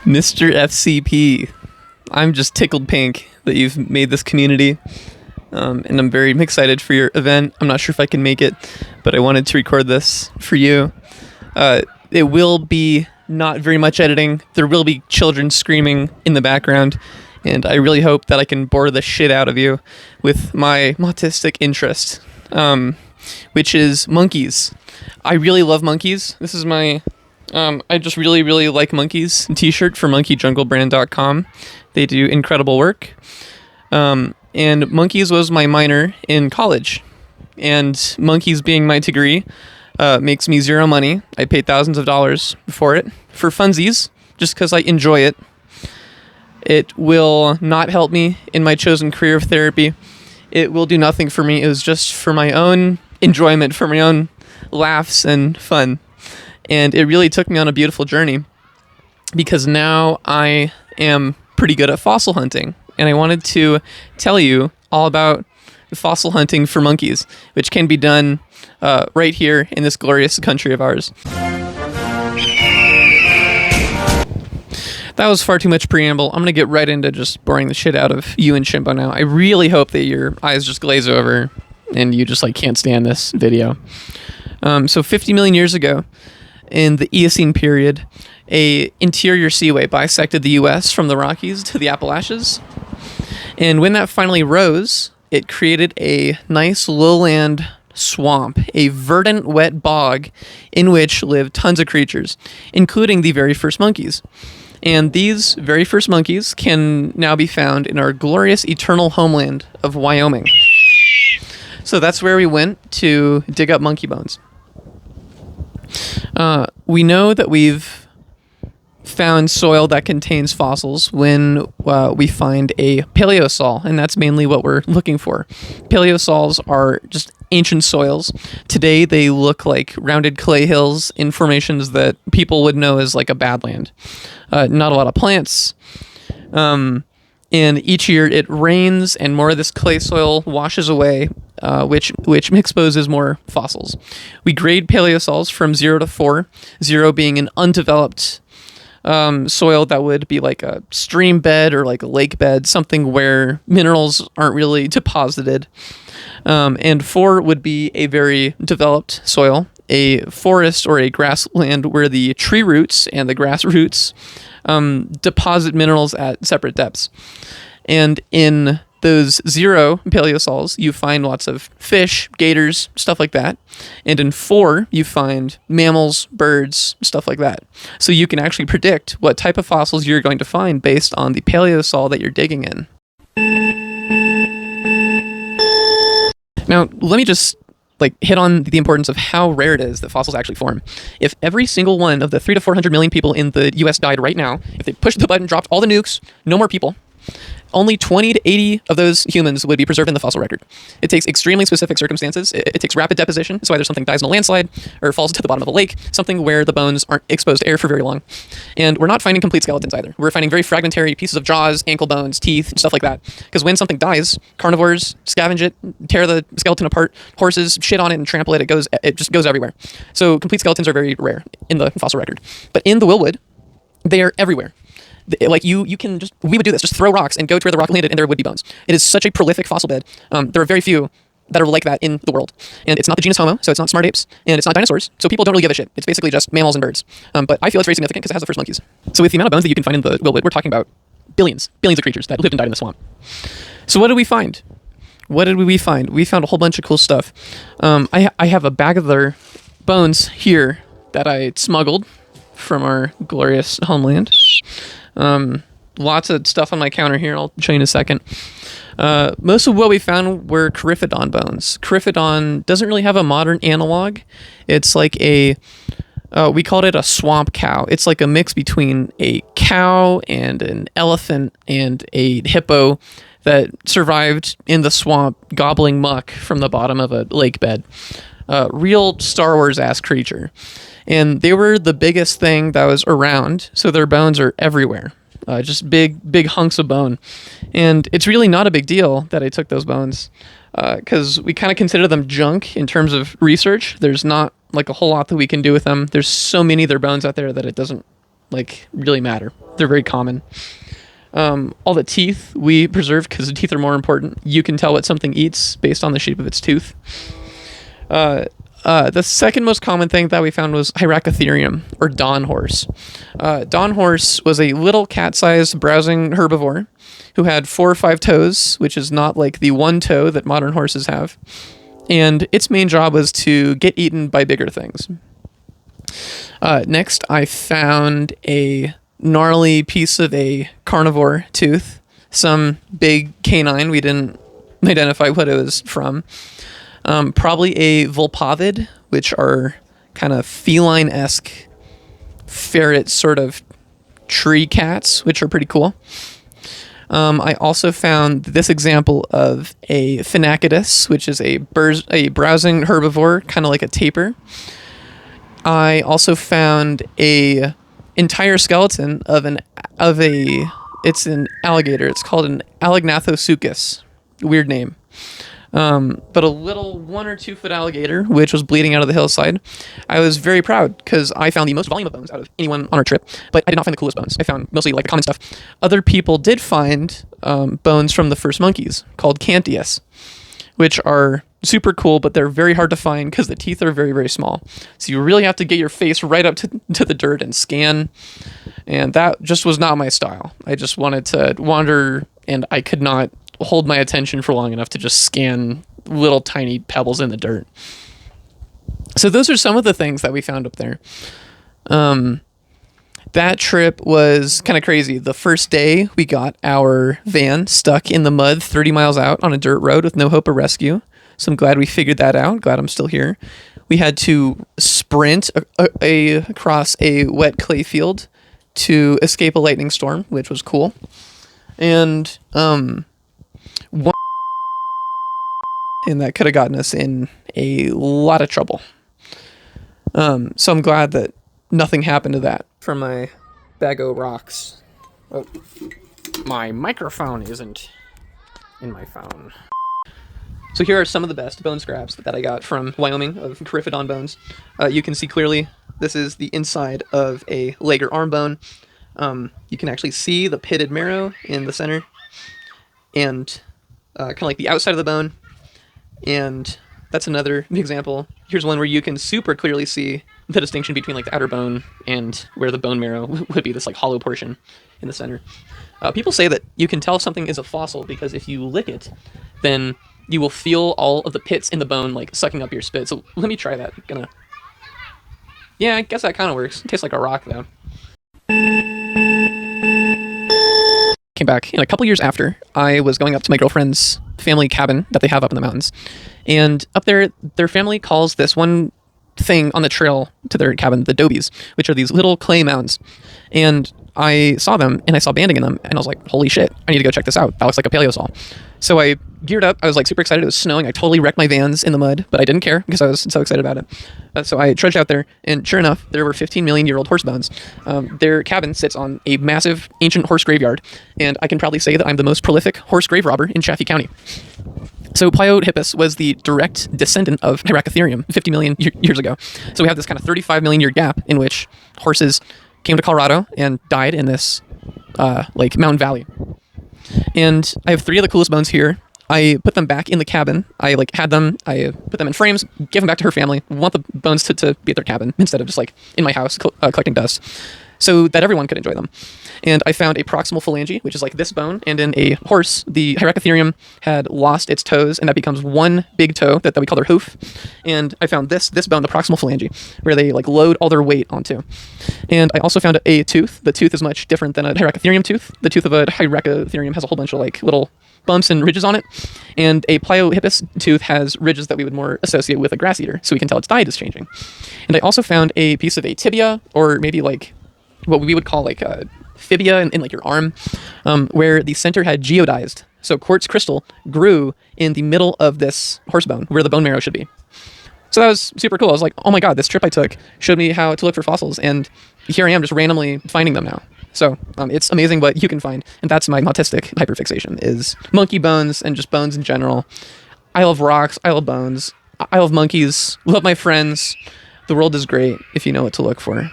Mr. FCP, I'm just tickled pink that you've made this community, and I'm very excited for your event. I'm not sure if I can make it, but I wanted to record this for you. It will be not very much editing. There will be children screaming in the background, and I really hope that I can bore the shit out of you with my autistic interest, which is monkeys. I really love monkeys. This is my... I just really, really like monkeys t-shirt for monkeyjunglebrand.com. They do incredible work. And monkeys was my minor in college. And monkeys being my degree makes me zero money. I paid thousands of dollars for it, for funsies, just because I enjoy it. It will not help me in my chosen career of therapy. It will do nothing for me. It was just for my own enjoyment, for my own laughs and fun. And it really took me on a beautiful journey because now I am pretty good at fossil hunting. And I wanted to tell you all about fossil hunting for monkeys, which can be done right here in this glorious country of ours. That was far too much preamble. I'm going to get right into just boring the shit out of you and Shimbo now. I really hope that your eyes just glaze over and you just can't stand this video. So 50 million years ago, in the Eocene period, a interior seaway bisected the U.S. from the Rockies to the Appalachians. And when that finally rose, it created a nice lowland swamp, a verdant, wet bog in which lived tons of creatures, including the very first monkeys. And these very first monkeys can now be found in our glorious eternal homeland of Wyoming. So that's where we went to dig up monkey bones. We know that we've found soil that contains fossils when we find a paleosol, and that's mainly what we're looking for. Paleosols are just ancient soils. Today they look like rounded clay hills in formations that people would know as like a badland. Not a lot of plants. And each year it rains and more of this clay soil washes away, which exposes more fossils. We grade paleosols from 0 to 4, 0 being an undeveloped soil that would be like a stream bed or like a lake bed, something where minerals aren't really deposited. And 4 would be a very developed soil, a forest or a grassland where the tree roots and the grass roots deposit minerals at separate depths. And in those 0 paleosols, you find lots of fish, gators, stuff like that. And in 4, you find mammals, birds, stuff like that. So you can actually predict what type of fossils you're going to find based on the paleosol that you're digging in. Now, let me just hit on the importance of how rare it is that fossils actually form. If every single one of the 300 to 400 million people in the US died right now, if they pushed the button, dropped all the nukes, no more people, only 20 to 80 of those humans would be preserved in the fossil record. It takes extremely specific circumstances. It takes rapid deposition. That's why there's something dies in a landslide or falls to the bottom of a lake, something where the bones aren't exposed to air for very long. And we're not finding complete skeletons either. We're finding very fragmentary pieces of jaws, ankle bones, teeth, stuff like that. Because when something dies, carnivores scavenge it, tear the skeleton apart, horses shit on it and trample it. It just goes everywhere. So complete skeletons are very rare in the fossil record. But in the Willwood, they are everywhere. You can we would do this, just throw rocks and go to where the rock landed and there would be bones. It is such a prolific fossil bed. There are very few that are like that in the world. And it's not the genus Homo, so it's not smart apes, and it's not dinosaurs, so people don't really give a shit. It's basically just mammals and birds. But I feel it's very significant because it has the first monkeys. So with the amount of bones that you can find in the Willwood, we're talking about billions of creatures that lived and died in the swamp. So what did we find? What did we find? We found a whole bunch of cool stuff. I have a bag of their bones here that I smuggled from our glorious homeland. Lots of stuff on my counter here. I'll show you in a second. Most of what we found were Coryphodon bones. Coryphodon doesn't really have a modern analog. It's like we called it a swamp cow. It's like a mix between a cow and an elephant and a hippo that survived in the swamp gobbling muck from the bottom of a lake bed. Real Star Wars-ass creature. And they were the biggest thing that was around, so their bones are everywhere. Just big hunks of bone. And it's really not a big deal that I took those bones, because we kind of consider them junk in terms of research. There's not a whole lot that we can do with them. There's so many of their bones out there that it doesn't like really matter. They're very common. All the teeth we preserve because the teeth are more important. You can tell what something eats based on the shape of its tooth. The second most common thing that we found was Hyracotherium, or dawn horse. Dawn horse was a little cat-sized browsing herbivore who had 4 or 5 toes, which is not like the one toe that modern horses have. And its main job was to get eaten by bigger things. Next, I found a gnarly piece of a carnivore tooth, some big canine. We didn't identify what it was from. Probably a vulpovid, which are kind of feline-esque ferret sort of tree cats, which are pretty cool. I also found this example of a Phenacodus, which is a browsing herbivore, kind of like a tapir. I also found a entire skeleton of it's an alligator. It's called an Alagnathosuchus. Weird name. But a little 1 or 2 foot alligator, which was bleeding out of the hillside. I was very proud because I found the most volume of bones out of anyone on our trip, but I did not find the coolest bones. I found mostly like the common stuff. Other people did find bones from the first monkeys called Cantius, which are super cool, but they're very hard to find because the teeth are very, very small. So you really have to get your face right up to the dirt and scan. And that just was not my style. I just wanted to wander, and I could not hold my attention for long enough to just scan little tiny pebbles in the dirt. So those are some of the things that we found up there. That trip was kind of crazy. The first day we got our van stuck in the mud 30 miles out on a dirt road with no hope of rescue. So I'm glad we figured that out. Glad I'm still here. We had to sprint across a wet clay field to escape a lightning storm, which was cool. And one and that could have gotten us in a lot of trouble. So I'm glad that nothing happened to that. From my bag of rocks. Oh, my microphone isn't in my phone. So here are some of the best bone scraps that I got from Wyoming of Coryphodon bones. You can see clearly this is the inside of a leg or arm bone. You can actually see the pitted marrow in the center, and kind of like the outside of the bone. And that's another example. Here's one where you can super clearly see the distinction between like the outer bone and where the bone marrow would be, this like hollow portion in the center. People say that you can tell if something is a fossil because if you lick it, then you will feel all of the pits in the bone like sucking up your spit. So let me try that. Yeah, I guess that kind of works. It tastes like a rock though. Came back, and a couple years after, I was going up to my girlfriend's family cabin that they have up in the mountains. And up there, their family calls this one thing on the trail to their cabin the dobies, which are these little clay mounds. And I saw them, and I saw banding in them, and I was like, holy shit, I need to go check this out. That looks like a paleosol. So I geared up. I was like super excited. It was snowing. I totally wrecked my Vans in the mud, but I didn't care because I was so excited about it. So I trudged out there, and sure enough, there were 15 million year old horse bones. Their cabin sits on a massive ancient horse graveyard, and I can proudly say that I'm the most prolific horse grave robber in Chaffee County. So Pliohippus was the direct descendant of Hyracotherium 50 million years ago. So we have this kind of 35 million year gap in which horses came to Colorado and died in this like mountain valley. And I have 3 of the coolest bones here. I put them back in the cabin. I had them, I put them in frames, give them back to her family. Want the bones to be at their cabin instead of just like in my house collecting dust, so that everyone could enjoy them. And I found a proximal phalange, which is like this bone, and in a horse, the Hyracotherium had lost its toes, and that becomes one big toe that we call their hoof. And I found this bone, the proximal phalange, where they like load all their weight onto. And I also found a tooth. The tooth is much different than a Hyracotherium tooth. The tooth of a Hyracotherium has a whole bunch of like little bumps and ridges on it, and a Pliohippus tooth has ridges that we would more associate with a grass eater, so we can tell its diet is changing. And I also found a piece of a tibia, or maybe like what we would call like a fibia in like your arm, where the center had geodized. So quartz crystal grew in the middle of this horse bone where the bone marrow should be. So that was super cool. I was like, oh my God, this trip I took showed me how to look for fossils, and here I am just randomly finding them now. So it's amazing what you can find, and that's my autistic hyperfixation, is monkey bones and just bones in general. I love rocks, I love bones, I love monkeys, love my friends. The world is great if you know what to look for.